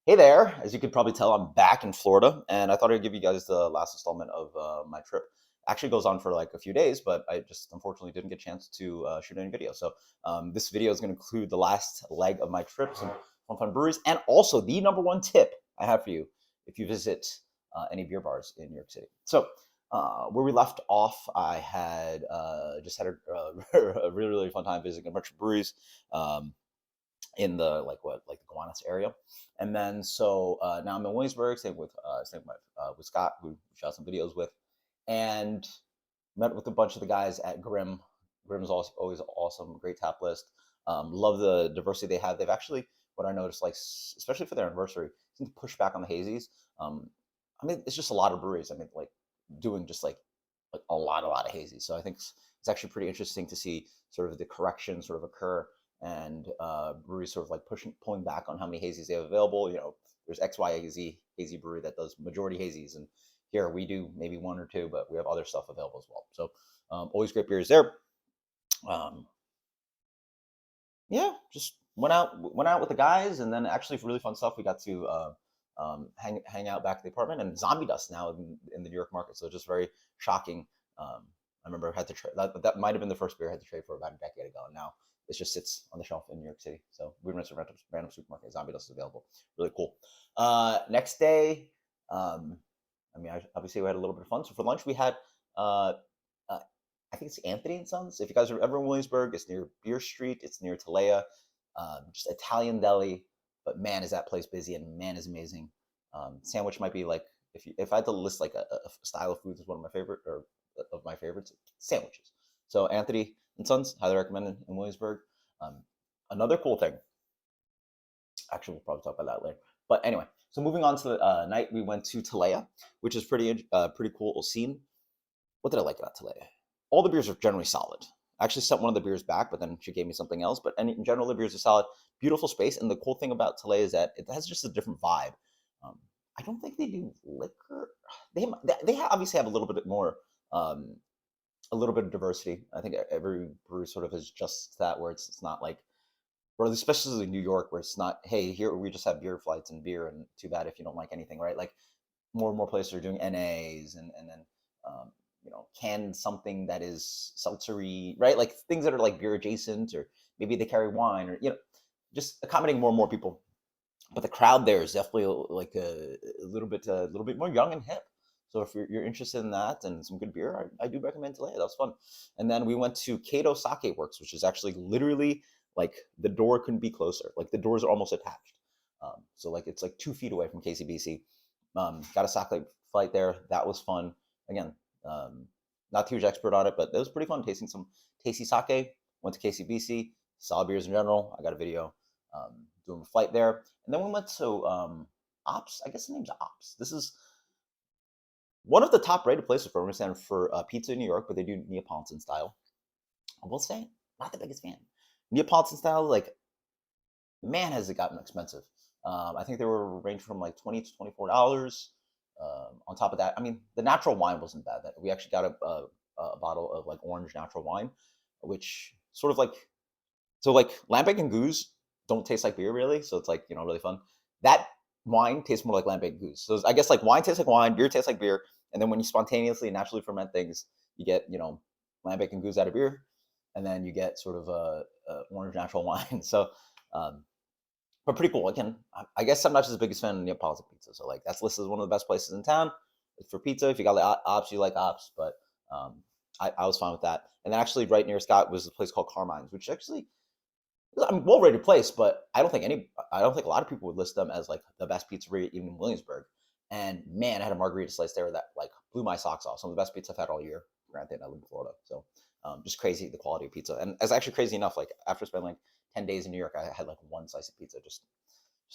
Hey there. As you could probably tell, I'm back in Florida, and I thought I'd give you guys the last installment of my trip. Actually goes on for like a few days, but I just unfortunately didn't get a chance to shoot any video. So this video is going to include the last leg of my trip, some fun breweries, and also the number one tip I have for you if you visit any beer bars in New York City. So where we left off, I had just had a really fun time visiting a bunch of breweries. In the like the Gowanus area, and then so now I'm in Williamsburg, staying with Scott, who we shot some videos with, and met with a bunch of the guys at Grimm. Grimm's always awesome, great tap list. Love the diversity they have. They've actually, what I noticed, like especially for their anniversary, seem to push back on the hazies. I mean, it's just a lot of breweries. I mean, like doing just like a lot of hazies. So I think it's actually pretty interesting to see sort of the correction sort of occur and breweries sort of like pulling back on how many hazies they have available. You know, there's XYZ hazy brewery that does majority hazies, and here we do maybe one or two, but we have other stuff available as well. So always great beers there. Um, yeah, just went out with the guys, and then actually for really fun stuff, we got to hang out back at the apartment and zombie dust now in the New York market. So just very shocking. I remember I had to trade that might have been the first beer I had to trade for about a decade ago, and now it just sits on the shelf in New York City. So we went to a random supermarket. Zombie dust is available. Really cool. Next day, I mean, obviously we had a little bit of fun. So for lunch, we had uh, I think it's Anthony and Sons. If you guys are ever in Williamsburg, it's near Beer Street. It's near Talea. Just Italian deli, but man, is that place busy and man is amazing. Sandwich might be like if I had to list like a style of foods as one of my favorite or of my favorites, sandwiches. So Anthony and Sons, highly recommended in Williamsburg. Um, Another cool thing. Actually, we'll probably talk about that later. But anyway, so moving on to the night, we went to Talea, which is pretty cool scene. What did I like about Talea? All the beers are generally solid. I actually sent one of the beers back, but then she gave me something else. But in general, the beers are solid. Beautiful space, and the cool thing about Talea is that it has just a different vibe. Um, I don't think they do liquor. They obviously have a little bit more, a little bit of diversity. I think every brewery sort of is just that, where it's not like, or especially in New York, where it's not, hey, here we just have beer flights and beer, and too bad if you don't like anything, right? Like more and more places are doing NAs and then um, canned something that is seltzery, right? Like things that are like beer adjacent, or maybe they carry wine, or just accommodating more and more people. But the crowd there is definitely like a little bit more young and hip. So if you're interested in that and some good beer, I do recommend Talea. That was fun. And then we went to Kato Sake Works, which is actually literally like the door couldn't be closer. Like the doors are almost attached. So like it's like 2 feet away from KCBC. Got a sake flight there. That was fun. Again, not a huge expert on it, but it was pretty fun tasting some tasty sake. Went to KCBC, saw beers in general. I got a video doing a flight there. And then we went to Ops. I guess the name's Ops. This is one of the top rated places for pizza in New York, but they do Neapolitan style. I will say, not the biggest fan. Neapolitan style, like, man, has it gotten expensive. I think they were ranging from like $20 to $24. On top of that, I mean, the natural wine wasn't bad. That we actually got a bottle of like orange natural wine, which sort of like, so like lambic and goose don't taste like beer really, so it's like really fun. That wine tastes more like lambic and goose. So I guess like wine tastes like wine, beer tastes like beer, and then when you spontaneously and naturally ferment things, you get lambic and goose out of beer, and then you get sort of a orange natural wine. So um, but pretty cool. Again, I guess I'm not just the biggest fan of Neapolitan pizza. So like that's listed as one of the best places in town for pizza. If you got like ops, you like ops. But I was fine with that. And then actually right near Scott was a place called Carmine's, which actually, I mean, well rated place, but I don't think a lot of people would list them as like the best pizzeria even in Williamsburg. And man, I had a margarita slice there that like blew my socks off. Some of the best pizza I've had all year. Granted, I live in Florida, so just crazy the quality of pizza. And it's actually crazy enough. Like after spending like 10 days in New York, I had like one slice of pizza. Just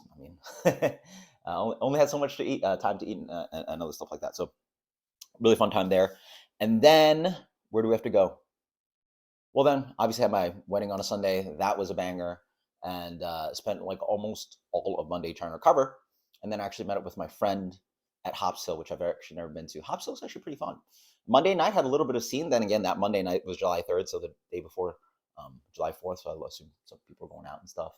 I mean, only had so much to eat, time to eat, and other stuff like that. So really fun time there. And then where do we have to go? Well, then obviously had my wedding on a Sunday. That was a banger, and spent like almost all of Monday trying to recover. And then actually met up with my friend at Hops Hill, which I've actually never been to. Hops Hill is actually pretty fun. Monday night had a little bit of scene. Then again, that Monday night was July 3rd, so the day before July 4th. So I assume some people were going out and stuff.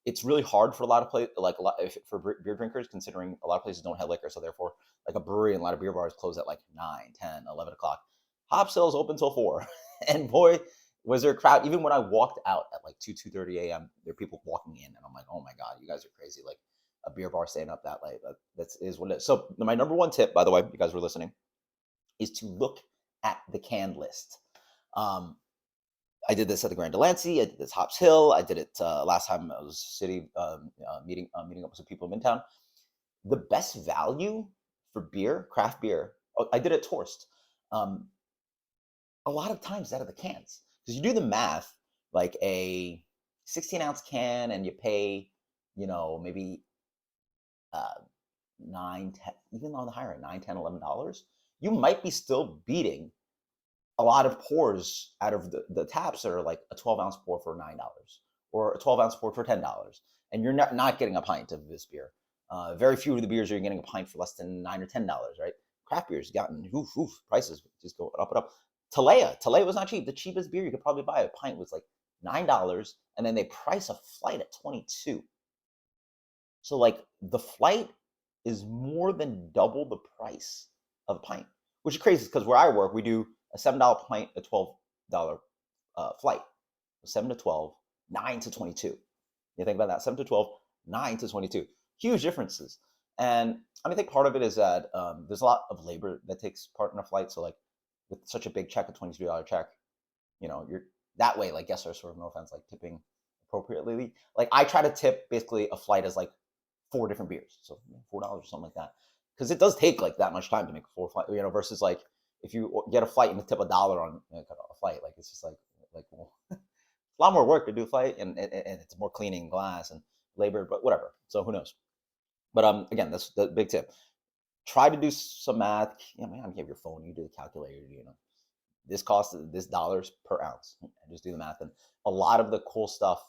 it's really hard for a lot of places, like a lot if, for beer drinkers, considering a lot of places don't have liquor, so therefore, like a brewery and a lot of beer bars close at like 9, 10, 11 o'clock. Hop Sales open till 4, and boy, was there a crowd. Even when I walked out at like 2:30 a.m., there are people walking in, and I'm like, oh my god, you guys are crazy! Like a beer bar staying up that late. That is what it is. So my number one tip, by the way, you guys were listening, is to look at the can list. Um, I did this at the Grand Delancey. I did this Hops Hill. I did it last time I was city meeting up with some people in Midtown. The best value for beer, craft beer. Oh, I did it at Torst. Um, a lot of times out of the cans, because you do the math, like a 16-ounce can, and you pay, maybe uh, 9, 10, even on the higher end, 9, 10, $11. You might be still beating a lot of pours out of the taps that are like a 12-ounce pour for $9 or a 12-ounce pour for $10, and you're not getting a pint of this beer. Very few of the beers are getting a pint for less than $9 or $10, right? Craft beers gotten prices just go up and up. Talea was not cheap. The cheapest beer you could probably buy a pint was like $9, and then they price a flight at 22. So like the flight is more than double the price of a pint, which is crazy because where I work, we do a $7 pint, a $12 flight. 7 to 12, 9 to 22. You think about that, 7 to 12, 9 to 22. Huge differences. And I think part of it is that there's a lot of labor that takes part in a flight. So like with such a big check, a $22 check, you're that way, like guests are sort of, no offense, like tipping appropriately. Like I try to tip basically a flight as like 4 different beers, so $4 or something like that, because it does take like that much time to make a 4 flight, versus like if you get a flight and you tip $1 on a flight, like it's just like well, a lot more work to do a flight, and it's more cleaning glass and labor, but whatever. So who knows? But again, that's the big tip. Try to do some math. Man, you have your phone, you do the calculator. This costs this dollars per ounce. And just do the math. And a lot of the cool stuff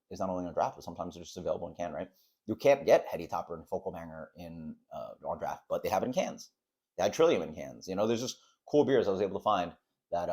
is not only on draft, but sometimes it's just available in can, right? You can't get Heady Topper and Focal Banger in on draft, but they have it in cans. They had Trillium in cans. There's just cool beers I was able to find that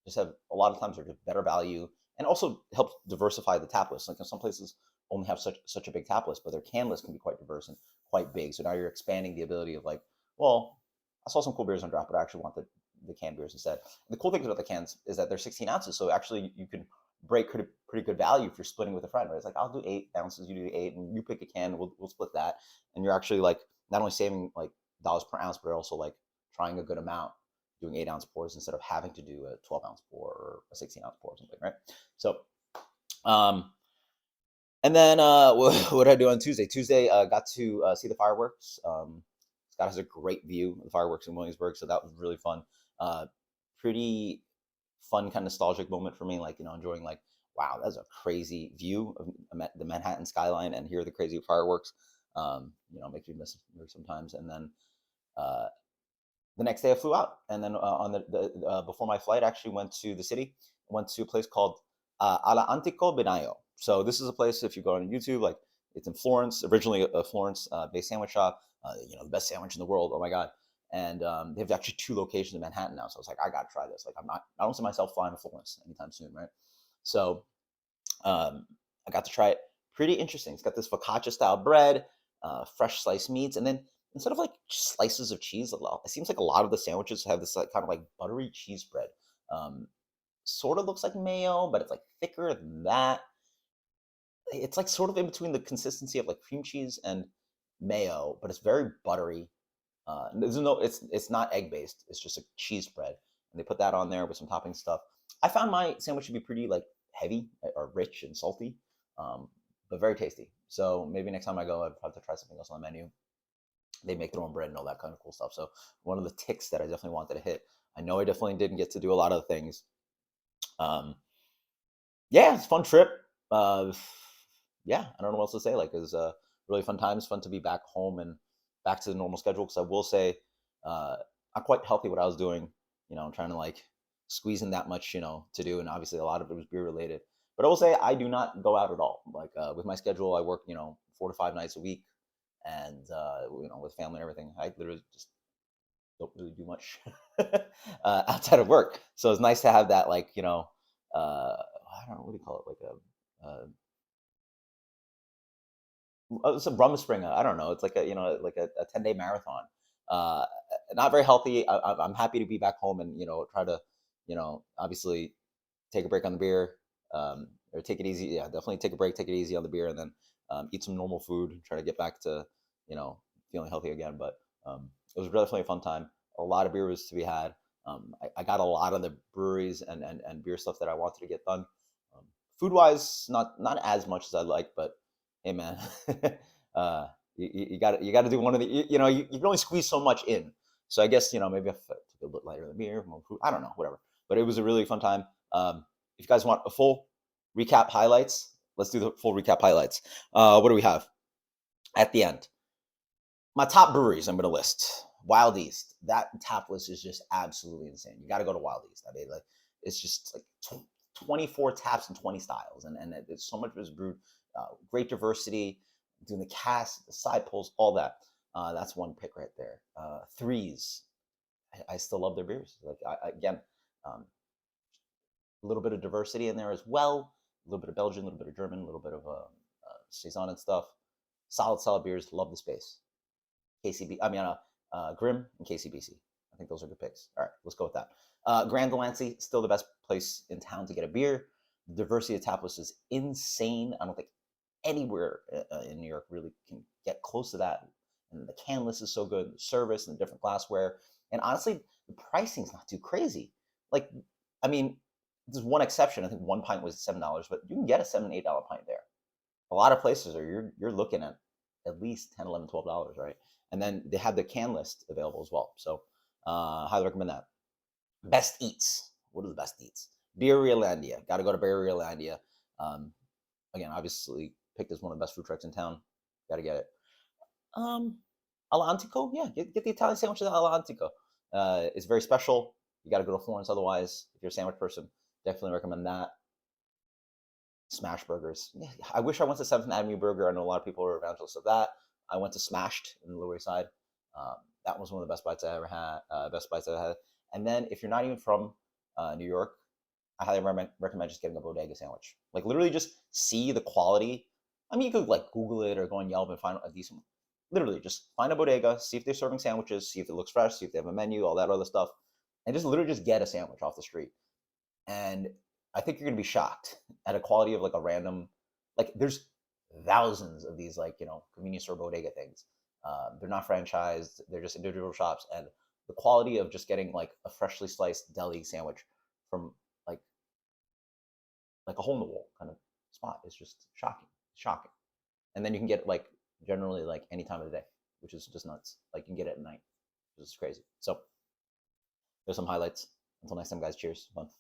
just have a lot of times are just better value, and also help diversify the tap list. Like some places only have such a big tap list, but their can list can be quite diverse and quite big. So now you're expanding the ability of like, well, I saw some cool beers on draft, but I actually want the canned beers instead. And the cool thing about the cans is that they're 16 ounces, so actually you can break pretty good value if you're splitting with a friend, right? It's like, I'll do 8 ounces, you do 8, and you pick a can, we'll split that, and you're actually like not only saving like dollars per ounce, but also like trying a good amount, doing 8-ounce pours instead of having to do a 12-ounce pour or a 16-ounce pour or something, right? So, and then what did I do on Tuesday? Tuesday, got to see the fireworks. Scott has a great view of the fireworks in Williamsburg, so that was really fun. Pretty fun, kind of nostalgic moment for me, like, enjoying like, wow, that's a crazy view of the Manhattan skyline, and hear the crazy fireworks. Makes me miss it sometimes. And then the next day I flew out, and then on the before my flight, I actually went to the city. Went to a place called Alla Antico Vinaio. So this is a place, if you go on YouTube, like it's in Florence, originally a Florence-based sandwich shop. The best sandwich in the world. Oh my god! And they have actually 2 locations in Manhattan now. So I was like, I gotta try this. Like I don't see myself flying to Florence anytime soon, right? So I got to try it. Pretty interesting. It's got this focaccia style bread, fresh sliced meats, and then instead of like slices of cheese, it seems like a lot of the sandwiches have this like kind of like buttery cheese bread. Um, Sort of looks like mayo, but it's like thicker than that. It's like sort of in between the consistency of like cream cheese and mayo, but it's very buttery. There's no, it's not egg based. It's just a cheese bread, and they put that on there with some topping stuff. I found my sandwich to be pretty like heavy or rich and salty, but very tasty. So maybe next time I go, I'd have to try something else on the menu. They make their own bread and all that kind of cool stuff. So one of the ticks that I definitely wanted to hit. I know I definitely didn't get to do a lot of things. Um, yeah, it's a fun trip. Uh, yeah, I don't know what else to say. Like, it was a really fun time. It's fun to be back home and back to the normal schedule. Because I will say, I'm quite healthy what I was doing. I'm trying to like squeeze in that much, to do, and obviously a lot of it was beer related. But I will say I do not go out at all. Like with my schedule, I work 4 to 5 nights a week, and with family and everything, I literally just don't really do much outside of work. So it's nice to have that, like, I don't know, what do you call it, like a it's a Rumspringa. I don't know. It's like like a 10-day marathon. Uh, Not very healthy. I'm happy to be back home and try to obviously take a break on the beer, or take it easy. Yeah, definitely take a break, take it easy on the beer, and then eat some normal food. Try to get back to feeling healthy again. But it was definitely a fun time. A lot of beer was to be had. I got a lot of the breweries and beer stuff that I wanted to get done. Food wise, not as much as I'd like, but hey man, uh, you got to do one of the you can only squeeze so much in. So I guess maybe if I took a bit lighter than beer, more food. I don't know, whatever. But it was a really fun time. If you guys want a full recap highlights, let's do the full recap highlights. What do we have at the end? My top breweries I'm going to list. Wild East. That tap list is just absolutely insane. You got to go to Wild East. I mean, like it's just like 24 taps and 20 styles, and it's so much was brewed. Great diversity, doing the cast, the side pulls, all that. That's one pick right there. Threes. I still love their beers. Like again, a little bit of diversity in there as well. A little bit of Belgian, a little bit of German, a little bit of saison and stuff. Solid beers. Love the space. KCB. I mean, Grim and KCBC. I think those are good picks. All right, let's go with that. Grand Delancey, still the best place in town to get a beer. The diversity of tap list is insane. I don't think anywhere in New York really can get close to that. And the can list is so good, the service and the different glassware. And honestly, the pricing is not too crazy. Like, I mean, there's one exception. I think one pint was $7, but you can get a $7, $8 pint there. A lot of places are you're looking at least 10, 11, $12, right? And then they have the can list available as well. So highly recommend that. Best eats. What are the best eats? Beerlandia. Got to go to Beerlandia. Again, obviously picked as one of the best food trucks in town. Got to get it. All'Antico. Yeah, get the Italian sandwiches at All'Antico. It's very special. You got to go to Florence otherwise. If you're a sandwich person, definitely recommend that. Smash Burgers. Yeah, I wish I went to Seventh Avenue Burger. I know a lot of people are evangelists of that. I went to Smashed in the Lower East Side. That was one of the best bites I ever had. Best bites I had. And then if you're not even from New York, I highly recommend just getting a bodega sandwich. Like literally just see the quality. I mean, you could like Google it or go on Yelp and find a decent. Literally just find a bodega, see if they're serving sandwiches, see if it looks fresh, see if they have a menu, all that other stuff, and just literally just get a sandwich off the street. And I think you're gonna be shocked at a quality of like a random, like there's thousands of these like convenience store bodega things. They're not franchised; they're just individual shops, and the quality of just getting like a freshly sliced deli sandwich from like a hole in the wall kind of spot is just shocking. And then you can get like generally like any time of the day, which is just nuts. Like you can get it at night, which is crazy. So there's some highlights. Until next time, guys. Cheers. Fun. Later.